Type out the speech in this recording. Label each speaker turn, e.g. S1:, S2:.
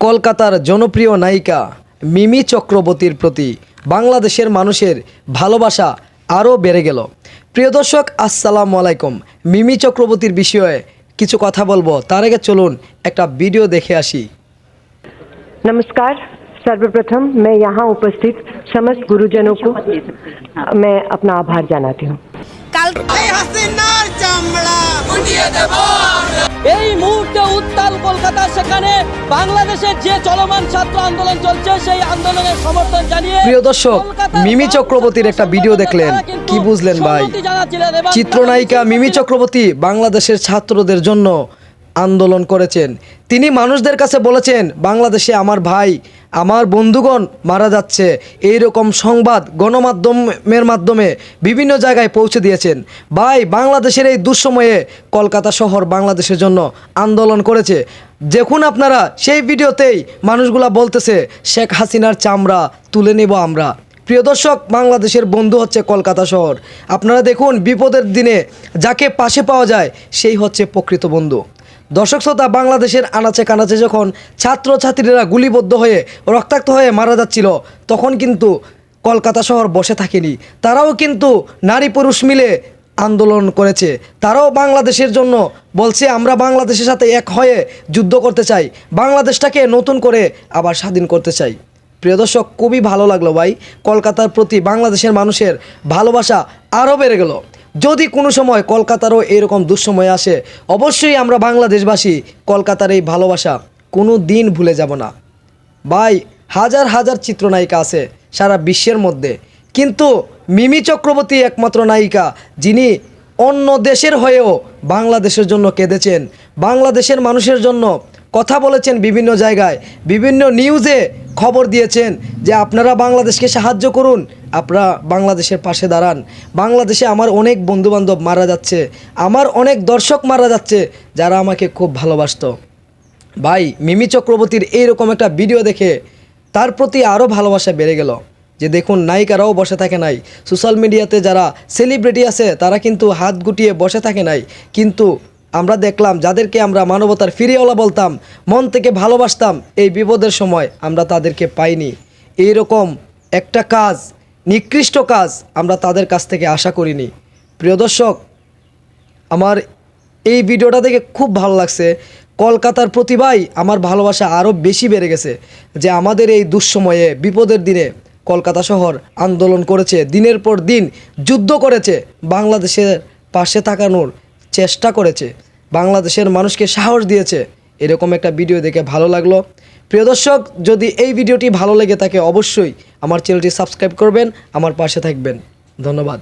S1: কলকাতার জনপ্রিয় নায়িকা মিমি চক্রবর্তীর প্রতি বাংলাদেশের মানুষের ভালোবাসা আরও বেড়ে গেল। প্রিয় দর্শক, আসসালামু আলাইকুম। মিমি চক্রবর্তীর বিষয়ে কিছু কথা বলবো, তার আগে চলুন একটা ভিডিও দেখে আসি।
S2: नमस्कार। सर्वप्रथम मैं यहाँ उपस्थित समस्त गुरुजनों को मैं अपना आभार जनाती हूँ।
S3: এই মুহূর্তে উত্তাল কলকাতা, সেখানে বাংলাদেশের যে চলমান ছাত্র আন্দোলন চলছে সেই আন্দোলনের সমর্থন জানিয়ে
S1: প্রিয় দর্শক, মিমি চক্রবর্তীর একটা ভিডিও দেখলেন, কি বুঝলেন ভাই? চিত্রনায়িকা মিমি চক্রবর্তী বাংলাদেশের ছাত্রদের জন্য আন্দোলন করেছেন। তিনি মানুষদের কাছে বলেছেন, বাংলাদেশে আমার ভাই, আমার বন্ধুগণ মারা যাচ্ছে, এই রকম সংবাদ গণমাধ্যমের মাধ্যমে বিভিন্ন জায়গায় পৌঁছে দিয়েছেন। ভাই, বাংলাদেশের এই দুঃসময়ে কলকাতা শহর বাংলাদেশের জন্য আন্দোলন করেছে। দেখুন আপনারা, সেই ভিডিওতেই মানুষগুলা বলতেছে শেখ হাসিনার চামড়া তুলে নেব আমরা। প্রিয় দর্শক, বাংলাদেশের বন্ধু হচ্ছে কলকাতা শহর। আপনারা দেখুন, বিপদের দিনে যাকে পাশে পাওয়া যায় সেই হচ্ছে প্রকৃত বন্ধু। দর্শক শ্রোতা, বাংলাদেশের আনাচে কানাচে যখন ছাত্রছাত্রীরা গুলিবদ্ধ হয়ে রক্তাক্ত হয়ে মারা যাচ্ছিল, তখন কিন্তু কলকাতা শহর বসে থাকেনি। তারাও কিন্তু নারী পুরুষ মিলে আন্দোলন করেছে। তারাও বাংলাদেশের জন্য বলছে, আমরা বাংলাদেশের সাথে এক হয়ে যুদ্ধ করতে চাই, বাংলাদেশটাকে নতুন করে আবার স্বাধীন করতে চাই। প্রিয় দর্শক, খুবই ভালো লাগলো ভাই। কলকাতার প্রতি বাংলাদেশের মানুষের ভালোবাসা আরও বেড়ে গেল। যদি কোনো সময় কলকাতারও এরকম দুঃসময় আসে, অবশ্যই আমরা বাংলাদেশবাসী কলকাতার এই ভালোবাসা কোনো দিন ভুলে যাব না। ভাই, হাজার হাজার চিত্রনায়িকা আছে সারা বিশ্বের মধ্যে, কিন্তু মিমি চক্রবর্তী একমাত্র নায়িকা যিনি অন্য দেশের হয়েও বাংলাদেশের জন্য কেঁদেছেন, বাংলাদেশের মানুষের জন্য কথা বলেছেন, বিভিন্ন জায়গায় বিভিন্ন নিউজে খবর দিয়েছেন যে আপনারা বাংলাদেশকে সাহায্য করুন, আপনারা বাংলাদেশের পাশে দাঁড়ান। বাংলাদেশে আমার অনেক বন্ধুবান্ধব মারা যাচ্ছে, আমার অনেক দর্শক মারা যাচ্ছে যারা আমাকে খুব ভালোবাসতো। ভাই, মিমি চক্রবর্তীর এইরকম একটা ভিডিও দেখে তার প্রতি আরও ভালোবাসা বেড়ে গেল। যে দেখুন, নায়িকারাও বসে থাকে নাই, সোশ্যাল মিডিয়াতে যারা সেলিব্রিটি আছে তারা কিন্তু হাত গুটিয়ে বসে থাকে নাই, কিন্তু আমরা দেখলাম যাদেরকে আমরা মানবতার ফিরিওয়ালা বলতাম, মন থেকে ভালোবাসতাম, এই বিপদের সময় আমরা তাদেরকে পাইনি। এইরকম একটা কাজ, নিকৃষ্ট কাজ আমরা তাদের কাছ থেকে আশা করিনি। প্রিয় দর্শক, আমার এই ভিডিওটা দেখে খুব ভালো লাগছে। কলকাতার প্রতি ভাই আমার ভালোবাসা আরও বেশি বেড়ে গেছে যে আমাদের এই দুঃসময়ে বিপদের দিনে কলকাতা শহর আন্দোলন করেছে, দিনের পর দিন যুদ্ধ করেছে, বাংলাদেশের পাশে থাকানোর চেষ্টা করেছে, বাংলাদেশের মানুষকে সাহস দিয়েছে। এরকম একটা ভিডিও দেখে ভালো লাগলো। প্রিয় দর্শক, যদি এই ভিডিওটি ভালো লেগে থাকে অবশ্যই আমার চ্যানেলটি সাবস্ক্রাইব করবেন, আমার পাশে থাকবেন। ধন্যবাদ।